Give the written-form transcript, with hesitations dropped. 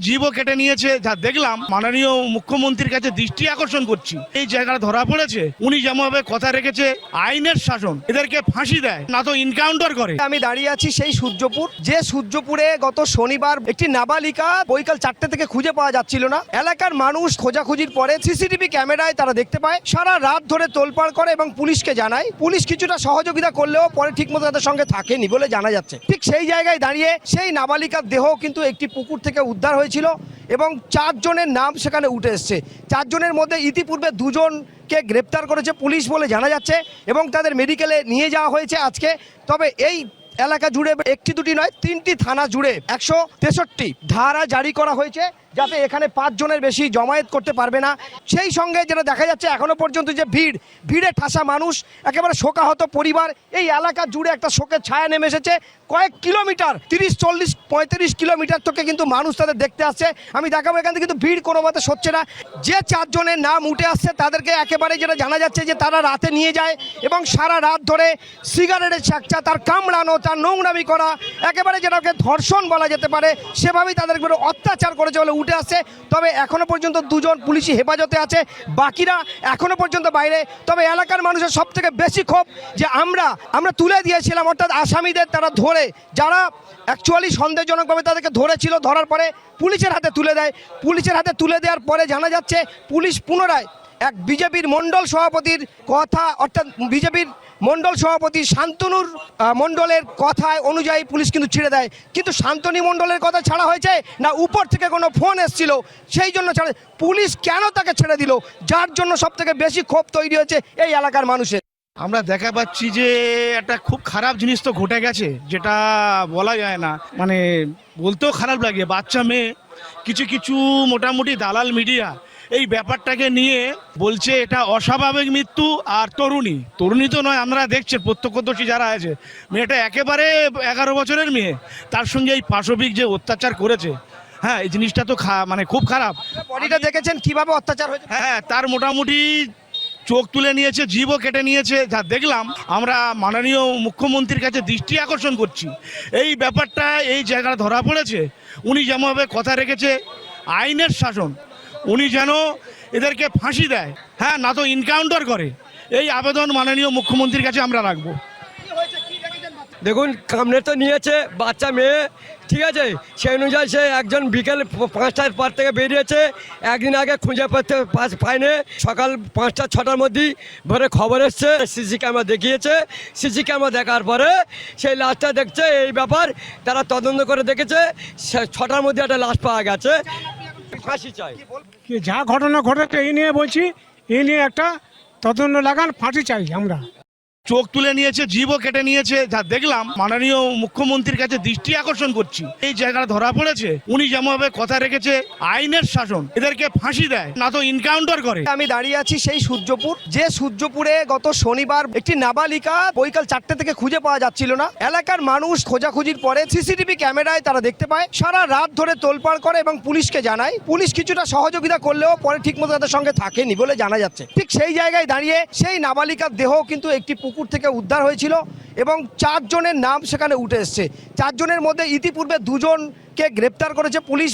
জীবও কেটে নিয়েছে। যা দেখলাম, মাননীয় মুখ্যমন্ত্রীর কাছে দৃষ্টি আকর্ষণ করছি, এই জায়গাটা ধরা পড়েছে। উনি যেমনভাবে কথা রেখেছে, আইনের শাসন, এদেরকে ফাঁসি দেয় না তো এনকাউন্টার করে। আমি দাঁড়িয়ে আছি সেই সূর্যপুর, যে সূর্যপুরে গত শনিবার একটি নাবালিকা বৈকাল 4টে থেকে খুঁজে পাওয়া যাচ্ছিল না। এলাকার মানুষ খোঁজাখুঁজির পরে সিসিটিভি ক্যামেরায় তারা দেখতে পায়, সারা রাত ধরে তোলপাড় করে এবং পুলিশকে জানায়। পুলিশ কিছুটা সহযোগিতা করলেও পরে ঠিকমতো তাদের সঙ্গে থাকেনি বলে জানা যাচ্ছে। ঠিক সেই জায়গায় দাঁড়িয়ে সেই নাবালিকার দেহ কিন্তু একটি পুকুর থেকে উদ্ধার হয়েছিল এবং 4 জনের নাম সেখানে উঠে এসছে। 4 জনের মধ্যে ইতিপূর্বে 2 জনকে গ্রেপ্তার করেছে পুলিশ বলে জানা যাচ্ছে এবং তাদের মেডিকেলে নিয়ে যাওয়া হয়েছে আজকে। তবে এই এলাকা জুড়ে একটি দুটি নয়, 3টি থানা জুড়ে 163 ধারা জারি করা হয়েছে, যাতে এখানে 5 জনের বেশি জমায়েত করতে পারবে না। সেই সঙ্গে যেটা দেখা যাচ্ছে এখনো পর্যন্ত যে ভিড়ে ঠাসা মানুষ, একেবারে শোকাহত পরিবার, এই এলাকা জুড়ে একটা শোকের ছায়া নেমে এসেছে। কয়েক কিলোমিটার, 30, 40, 35 কিলোমিটার থেকে কিন্তু মানুষ তাদের দেখতে আসছে। আমি দেখাবো এখান থেকে কিন্তু ভিড় কোনো মতে সচ্ছে না। যে 4 জনের নাম উঠে আসছে তাদেরকে একেবারে যেটা জানা যাচ্ছে যে তারা রাতে নিয়ে যায় এবং সারা রাত ধরে সিগারেটের ছাকচা, তার কামড়ানো, তার নোংরামি করা, একেবারে যেটাকে ধর্ষণ বলা যেতে পারে, সেভাবেই তাদের উপরে অত্যাচার করেছে বলে উঠে আসছে। তবে এখনো পর্যন্ত 2 জন পুলিশি হেফাজতে আছে, বাকিরা এখনো পর্যন্ত বাইরে। তবে এলাকার মানুষের সব থেকে বেশি ক্ষোভ যে আমরা তুলে দিয়েছিলাম, অর্থাৎ আসামিদের তারা ধরে, যারা অ্যাকচুয়ালি সন্দেহজনকভাবে তাদেরকে ধরেছিল, ধরার পরে পুলিশের হাতে তুলে দেয়। পুলিশের হাতে তুলে দেওয়ার পরে জানা যাচ্ছে পুলিশ পুনরায় এক বিজেপির মণ্ডল সভাপতির কথা, অর্থাৎ বিজেপির মণ্ডল সভাপতি শান্তনুর মণ্ডলের কথায় অনুযায়ী পুলিশ কিন্তু ছেড়ে দেয়। কিন্তু শান্তনী মণ্ডলের কথা ছাড়া হয়েছে না উপর থেকে কোনো ফোন এসেছিল, সেই জন্য ছাড়া। পুলিশ কেন তাকে ছেড়ে দিল, যার জন্য সবথেকে বেশি ক্ষোভ তৈরি হয়েছে এই এলাকার মানুষের। আমরা দেখা পাচ্ছি যে একটা খুব খারাপ জিনিস তো ঘটে গেছে, যেটা বলা যায় না, মানে বলতেও খারাপ লাগে। বাচ্চা মেয়ে, কিছু মোটামুটি দালাল মিডিয়া এই ব্যাপারটাকে নিয়ে বলছে এটা অস্বাভাবিক মৃত্যু। আর তরুণী তো নয়, আমরা দেখছি প্রত্যক্ষদর্শী যারা আছে, মেয়েটা একেবারে 11 বছরের মেয়ে, তার সঙ্গে এই পাশবিক যে অত্যাচার করেছে, হ্যাঁ, এই জিনিসটা তো মানে খুব খারাপ। বডিটা দেখেছেন কিভাবে অত্যাচার হয়েছে? হ্যাঁ, তার মোটামুটি চোখ তুলে নিয়েছে, জীবও কেটে নিয়েছে। যা দেখলাম, আমরা মাননীয় মুখ্যমন্ত্রীর কাছে দৃষ্টি আকর্ষণ করছি, এই ব্যাপারটা এই জায়গাটা ধরা পড়েছে। উনি যেমনভাবে কথা রেখেছে, আইনের শাসন, উনি যেন এদেরকে ফাঁসি দেয়, হ্যাঁ, না তো এনকাউন্টার করে। এই আবেদন মাননীয় মুখ্যমন্ত্রীর কাছে আমরা রাখবো। দেখুন, কামড়ে তো নিয়েছে বাচ্চা মেয়ে, ঠিক আছে, সেই অনুযায়ী সে একজন বিকেল 5টার পর থেকে বেরিয়েছে। একদিন আগে খুঁজে পায়নি, সকাল 5টা 6টার মধ্যেই ভোরে খবর এসছে, সিসি ক্যামেরা দেখিয়েছে। সিসি ক্যামেরা দেখার পরে সেই লাশটা দেখছে, এই ব্যাপার তারা তদন্ত করে দেখেছে, 6টার মধ্যে একটা লাশ পাওয়া গেছে। ফাঁসি চাই। যা ঘটনা ঘটেছে এই নিয়ে বলছি, এই নিয়ে একটা তদন্ত লাগান, ফাঁসি চাই আমরা। চোখ তুলে নিয়েছে, জীবও কেটে নিয়েছে। যা দেখলাম, মাননীয় মুখ্যমন্ত্রীর কাছে দৃষ্টি আকর্ষণ করছি, এই জায়গাটা ধরা পড়েছে। উনি যেমনভাবে কথা রেখেছে, আইনের শাসন, এদেরকে ফাঁসি দেয় না তো এনকাউন্টার করে। আমি দাঁড়িয়ে আছি সেই সূর্যপুর, যে সূর্যপুরে গত শনিবার একটি নাবালিকা বৈকাল 4টে থেকে খুঁজে পাওয়া যাচ্ছিল না। এলাকার মানুষ খোঁজাখুঁজির পরে সিসিটিভি ক্যামেরায় তারা দেখতে পায়, সারা রাত ধরে তোলপাড় করে এবং পুলিশকে জানায়। পুলিশ কিছুটা সহযোগিতা করলেও পরে ঠিকমতো তাদের সঙ্গে থাকেনি বলে জানা যাচ্ছে। ঠিক সেই জায়গায় দাঁড়িয়ে সেই নাবালিকার দেহ কিন্তু একটি পুকুর থেকে উদ্ধার হয়েছিল এবং 4 জনের নাম সেখানে উঠে এসছে। 4 জনের মধ্যে ইতিপূর্বে 2 জনকে গ্রেপ্তার করেছে পুলিশ।